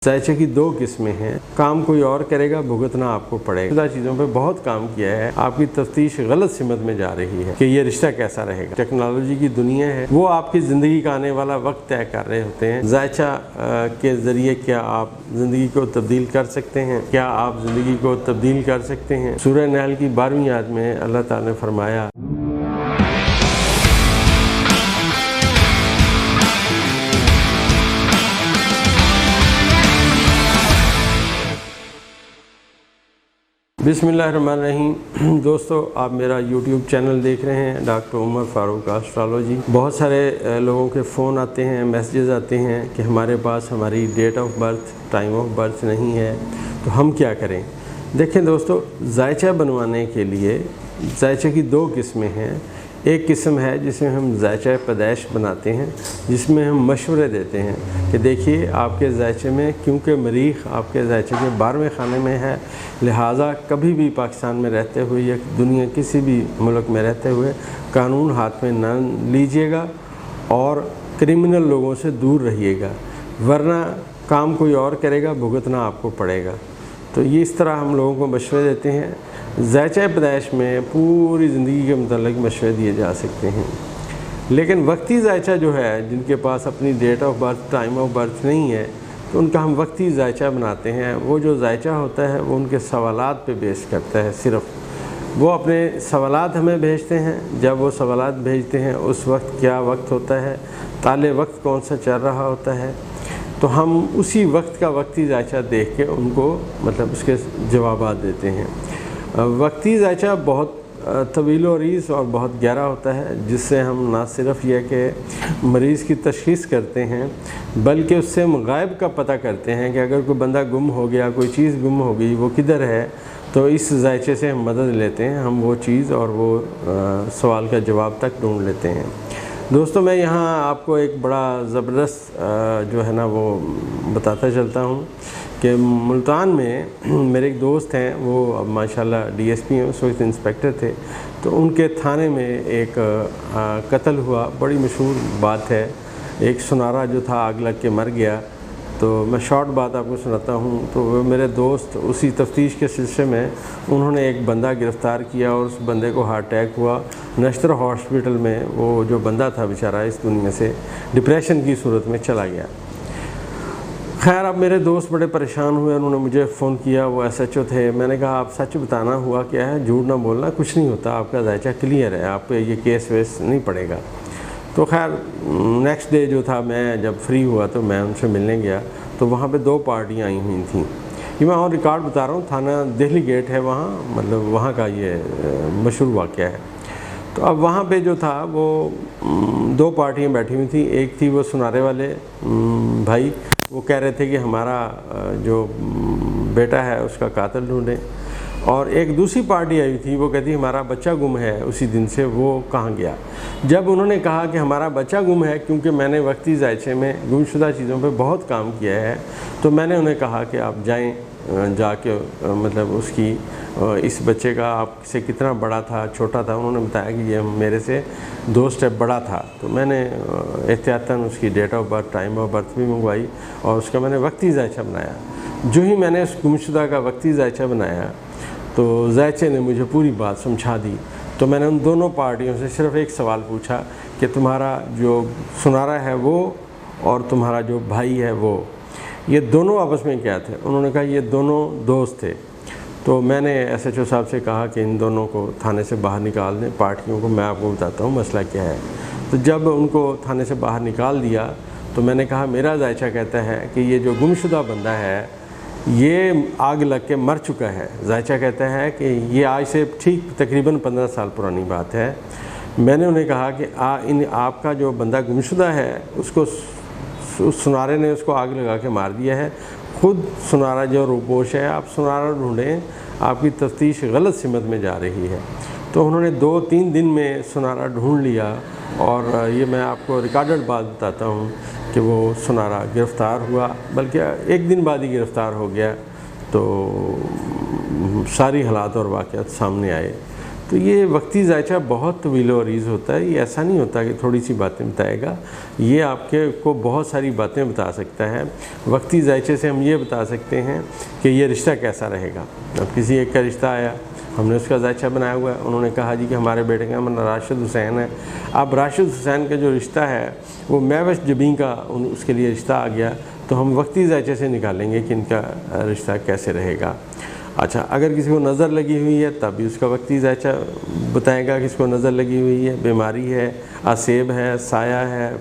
जायचे की दो किस्में हैं। काम कोई और करेगा, भुगतना आपको पड़ेगा। चीज़ों पे बहुत काम किया है, आपकी तफ्तीश गलत सिमत में जा रही है कि ये रिश्ता कैसा रहेगा। टेक्नोलॉजी की दुनिया है, वो आपकी ज़िंदगी का आने वाला वक्त तय कर रहे होते हैं। जायचा के ज़रिए क्या आप ज़िंदगी को तब्दील कर सकते हैं? क्या आप ज़िंदगी को तब्दील कर सकते हैं? सूरह नहल की 12वीं आयत में अल्लाह ताला ने फरमाया, बिस्मिल्लाहिर्रहमानिर्रहीम। दोस्तों, आप मेरा YouTube चैनल देख रहे हैं, डॉक्टर उमर फ़ारूक एस्ट्रोलॉजी। बहुत सारे लोगों के फ़ोन आते हैं, मैसेजेस आते हैं कि हमारे पास हमारी date of birth, time of birth नहीं है, तो हम क्या करें। देखें दोस्तों, जायचा बनवाने के लिए जायचे की दो किस्में हैं। एक किस्म है जिसमें हम जायचा पैदाइश बनाते हैं, जिसमें हम मशवरे देते हैं कि देखिए आपके जायचे में, क्योंकि मरीख आपके जायचे के 12वें खाने में है, लिहाजा कभी भी पाकिस्तान में रहते हुए या दुनिया किसी भी मुल्क में रहते हुए कानून हाथ में न लीजिएगा और क्रिमिनल लोगों से दूर रहिएगा, वरना काम कोई और करेगा, भुगतना आपको पड़ेगा। तो ये इस तरह हम लोगों को मशवरे देते हैं। जायचा पैदाइश में पूरी ज़िंदगी के मुतालिक मशवरे दिए जा सकते हैं, लेकिन वक्ती जायचा जो है, जिनके पास अपनी date of birth, time of birth नहीं है, तो उनका हम वक्ती जायचा बनाते हैं। वो जो जायचा होता है वो उनके सवालात पे बेस करता है। सिर्फ वो अपने सवालात हमें भेजते हैं। जब वो सवालात भेजते हैं उस वक्त क्या वक्त होता है, ताले वक्त कौन सा चल रहा होता है, तो हम उसी वक्त का वक्ती जायचा देख के उनको मतलब उसके जवाब देते हैं। वक्ती जायचा बहुत तवील व अरीज़ और बहुत गहरा होता है, जिससे हम ना सिर्फ यह कि मरीज़ की तशख़ीस करते हैं, बल्कि उससे हम गायब का पता करते हैं कि अगर कोई बंदा गुम हो गया, कोई चीज़ गुम हो गई, वो किधर है, तो इस जायचे से हम मदद लेते हैं। हम वो चीज़ और वो सवाल का जवाब तक ढूंढ लेते हैं। दोस्तों, मैं यहाँ आपको एक बड़ा ज़बरदस्त जो है ना वो बताता चलता हूँ कि मुल्तान में मेरे एक दोस्त हैं, वो अब माशाल्लाह DSP हैं, उस वक्त इंस्पेक्टर थे। तो उनके थाने में एक कत्ल हुआ, बड़ी मशहूर बात है। एक सुनारा जो था आग लग के मर गया। तो मैं शॉर्ट बात आपको सुनाता हूँ। तो वो मेरे दोस्त उसी तफ्तीश के सिलसिले में उन्होंने एक बंदा गिरफ़्तार किया और उस बंदे को हार्ट अटैक हुआ। नश्तर हॉस्पिटल में वो जो बंदा था बेचारा इस दुनिया से डिप्रेशन की सूरत में चला गया। खैर, अब मेरे दोस्त बड़े परेशान हुए, उन्होंने मुझे फ़ोन किया। वो SHO थे। मैंने कहा आप सच बताना, हुआ क्या है, झूठ ना बोलना, कुछ नहीं होता, आपका जायचा क्लियर है, आप पे ये केस वेस नहीं पड़ेगा। तो खैर नेक्स्ट डे जो था, मैं जब फ्री हुआ तो मैं उनसे मिलने गया। तो वहाँ पे दो पार्टियाँ आई हुई थी। ये मैं और रिकॉर्ड बता रहा हूँ, थाना दिल्ली गेट है वहाँ, मतलब वहाँ का ये मशहूर वाक़या है। तो अब वहाँ पे जो था वो दो पार्टियाँ बैठी हुई थी। एक थी वो सुनारे वाले भाई, वो कह रहे थे कि हमारा जो बेटा है उसका कातिल ढूंढें, और एक दूसरी पार्टी आई थी, वो कहती हमारा बच्चा गुम है, उसी दिन से वो कहाँ गया। जब उन्होंने कहा कि हमारा बच्चा गुम है, क्योंकि मैंने वक्ती जायचे में गुमशुदा चीज़ों पे बहुत काम किया है, तो मैंने उन्हें कहा कि आप जाएं, जाके मतलब उसकी इस बच्चे का आपसे कितना बड़ा था, छोटा था। उन्होंने बताया कि ये मेरे से 2 स्टेप बड़ा था। तो मैंने एहतियातन उसकी date of birth, time of birth भी मंगवाई और उसका मैंने वक्ती जायचा बनाया। जो ही मैंने उस गुमशुदा का वक्ती जायचा बनाया तो जायचे ने मुझे पूरी बात समझा दी। तो मैंने उन दोनों पार्टियों से सिर्फ एक सवाल पूछा कि तुम्हारा जो सुनारा है वो और तुम्हारा जो भाई है वो, ये दोनों आपस में क्या थे। उन्होंने कहा ये दोनों दोस्त थे। तो मैंने SHO साहब से कहा कि इन दोनों को थाने से बाहर निकाल दें, पार्टियों को। मैं आपको बताता हूँ मसला क्या है। तो जब उनको थाने से बाहर निकाल दिया तो मैंने कहा मेरा जायचा कहता है कि ये जो गुमशुदा बंदा है ये आग लग के मर चुका है। जायचा कहता है कि ये आज से ठीक तकरीबन 15 साल पुरानी बात है। मैंने उन्हें कहा कि आपका जो बंदा गुमशुदा है उसको उस सुनारे ने उसको आग लगा के मार दिया है। खुद सुनारा जो रूपोश है, आप सुनारा ढूंढें, आपकी तफ्तीश गलत सिमत में जा रही है। तो उन्होंने 2-3 दिन में सुनारा ढूंढ लिया और ये मैं आपको रिकॉर्डेड बात बताता हूँ कि वो सुनारा गिरफ़्तार हुआ, बल्कि एक दिन बाद ही गिरफ़्तार हो गया। तो सारी हालात और वाक़यात सामने आए। तो ये वक्ती ज़ायचा बहुत तवील व अरीज़ होता है। ये ऐसा नहीं होता कि थोड़ी सी बातें बताएगा, ये आपके को बहुत सारी बातें बता सकता है। वक्ती ज़ायचे से हम ये बता सकते हैं कि ये रिश्ता कैसा रहेगा। अब किसी एक का रिश्ता आया, हमने उसका ज़ायचा बनाया हुआ है, उन्होंने कहा जी कि हमारे बेटे का नाम राशिद हुसैन है। अब राशिद हुसैन का जो रिश्ता है वो महवश जबीं का उसके लिए रिश्ता आ गया, तो हम वक्ती ज़ायचे से निकालेंगे कि इनका रिश्ता कैसे रहेगा। अच्छा, अगर किसी को नज़र लगी हुई है तब भी उसका वक्ती ज़ायचा बताएगा कि इसको नज़र लगी हुई है, बीमारी है, आसेब है, साया है,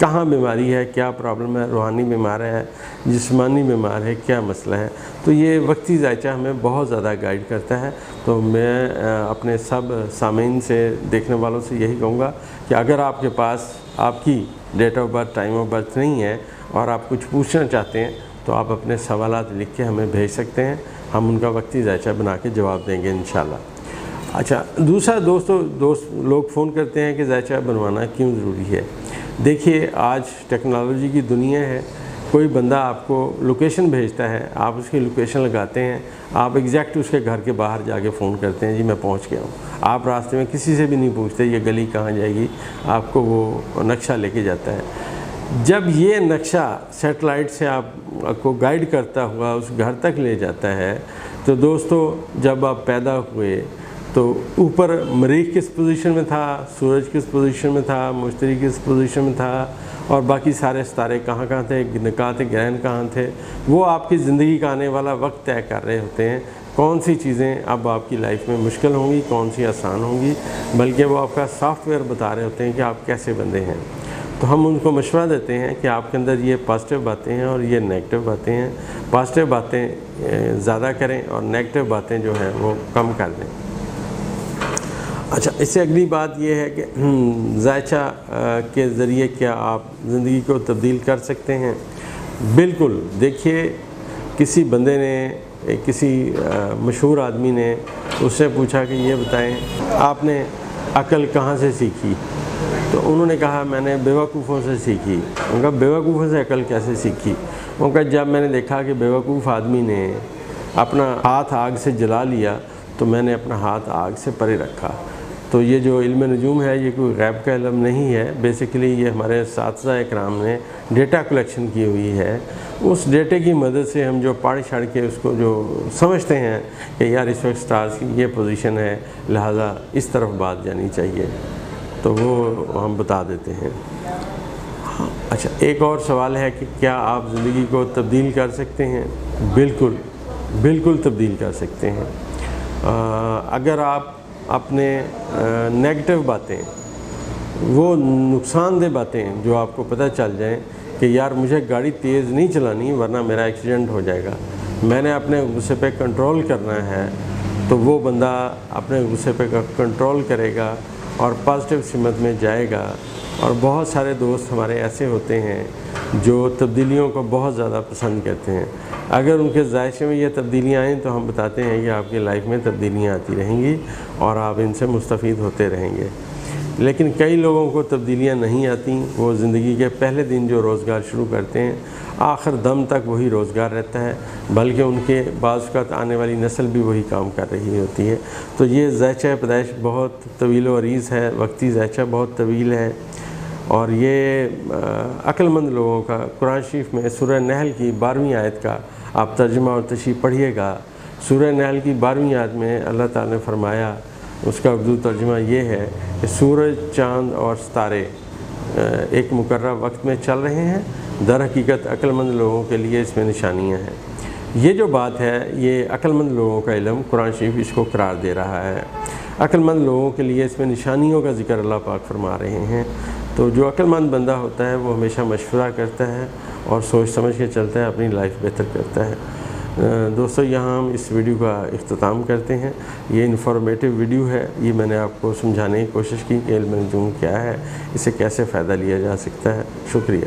कहाँ बीमारी है, क्या प्रॉब्लम है, रूहानी बीमार है, जिस्मानी बीमार है, क्या मसला है। तो ये वक्ती ज़ायचा हमें बहुत ज़्यादा गाइड करता है। तो मैं अपने सब सामीन से, देखने वालों से यही कहूँगा कि अगर आपके पास आपकी date of birth, time of birth नहीं है और आप कुछ पूछना चाहते हैं तो आप अपने सवालात लिख के हमें भेज सकते हैं, हम उनका वक्ती ज़ायचा बना के जवाब देंगे इंशाल्लाह। अच्छा, दूसरा दोस्त लोग फ़ोन करते हैं कि ज़ायचा बनवाना क्यों ज़रूरी है। देखिए, आज टेक्नोलॉजी की दुनिया है। कोई बंदा आपको लोकेशन भेजता है, आप उसकी लोकेशन लगाते हैं, आप एग्जैक्ट उसके घर के बाहर जाके फ़ोन करते हैं, जी मैं पहुंच गया हूँ। आप रास्ते में किसी से भी नहीं पूछते ये गली कहाँ जाएगी, आपको वो नक्शा लेके जाता है। जब ये नक्शा सैटेलाइट से आपको गाइड करता हुआ उस घर तक ले जाता है, तो दोस्तों जब आप पैदा हुए तो ऊपर मरीख किस पोजीशन में था, सूरज किस पोजीशन में था, मुश्तरी किस पोजीशन में था, और बाकी सारे सितारे कहाँ कहाँ थे, ग्रहण कहाँ थे, वो आपकी ज़िंदगी का आने वाला वक्त तय कर रहे होते हैं। कौन सी चीज़ें अब आपकी लाइफ में मुश्किल होंगी, कौन सी आसान होंगी, बल्कि वो आपका सॉफ्टवेयर बता रहे होते हैं कि आप कैसे बंदे हैं। तो हम उनको मशवरा देते हैं कि आपके अंदर ये पॉजिटिव बातें हैं और ये नेगेटिव बातें हैं। पॉजिटिव बातें ज़्यादा करें और नेगेटिव बातें जो हैं वो कम कर दें। अच्छा, इससे अगली बात ये है कि ज़ायचा के ज़रिए क्या आप ज़िंदगी को तब्दील कर सकते हैं। बिल्कुल। देखिए, किसी बंदे ने, किसी मशहूर आदमी ने उससे पूछा कि ये बताएं आपने अक्ल कहाँ से सीखी, तो उन्होंने कहा मैंने बेवकूफ़ों से सीखी। उनका बेवकूफ़ों से अकल कैसे सीखी। उनका जब मैंने देखा कि बेवकूफ़ आदमी ने अपना हाथ आग से जला लिया तो मैंने अपना हाथ आग से परे रखा। तो ये जो इल्म नजूम है ये कोई गैब का इल्म नहीं है। बेसिकली ये हमारे साथी इकराम ने डेटा कलेक्शन की हुई है। उस डेटे की मदद से हम जो पढ़ छढ़ के उसको जो समझते हैं कि यार इस वक्त स्टार्स की ये पोजीशन है, लिहाजा इस तरफ बात जानी चाहिए, तो वो हम बता देते हैं। अच्छा, एक और सवाल है कि क्या आप ज़िंदगी को तब्दील कर सकते हैं। बिल्कुल, बिल्कुल तब्दील कर सकते हैं। अगर आप अपने नेगेटिव बातें, वो नुकसानदेह बातें जो आपको पता चल जाएं कि यार मुझे गाड़ी तेज़ नहीं चलानी वरना मेरा एक्सीडेंट हो जाएगा, मैंने अपने गुस्से पे कंट्रोल करना है, तो वो बंदा अपने गुस्से पे कंट्रोल करेगा और पॉजिटिव सिमत में जाएगा। और बहुत सारे दोस्त हमारे ऐसे होते हैं जो तब्दीलियों को बहुत ज़्यादा पसंद करते हैं। अगर उनके ज़ायचे में ये तब्दीलियाँ आएँ तो हम बताते हैं कि आपकी लाइफ में तब्दीलियाँ आती रहेंगी और आप इनसे मुस्तफ़ीद होते रहेंगे। लेकिन कई लोगों को तब्दीलियाँ नहीं आती, वो ज़िंदगी के पहले दिन जो रोज़गार शुरू करते हैं आखिर दम तक वही रोज़गार रहता है, बल्कि उनके बाज़ आने वाली नस्ल भी वही काम कर रही होती है। तो ये ज़ायचा पैदाइश बहुत तवील व अरीज़ है, वक्ती ज़ायचा बहुत तवील है। और ये अक्लमंद लोगों का कुरान शरीफ में सूरह नहल की 12वीं आयत का आप तर्जुमा और तशरीह पढ़िएगा। सूरह नहल की 12वीं आयत में अल्लाह ताला ने फरमाया, उसका उर्दू तर्जुमा ये है कि सूरज, चाँद और सितारे एक मुकर्रर वक्त में चल रहे हैं, दर हकीकत अक्लमंद लोगों के लिए इसमें निशानियाँ हैं। ये जो बात है ये अक्लमंद लोगों का इल्म कुरान शरीफ इसको करार दे रहा है। अक्लमंद लोगों के लिए इसमें निशानियों का जिक्र अल्लाह पाक फरमा रहे हैं। तो जो अक्लमंद बंदा होता है वो हमेशा मशवरा करता है और सोच समझ के चलता है, अपनी लाइफ बेहतर करता है। दोस्तों, यहाँ हम इस वीडियो का इख्तिताम करते हैं। ये इन्फॉर्मेटिव वीडियो है। ये मैंने आपको समझाने की कोशिश की कि इल्म नजूम क्या है, इसे कैसे फ़ायदा लिया जा सकता है। शुक्रिया।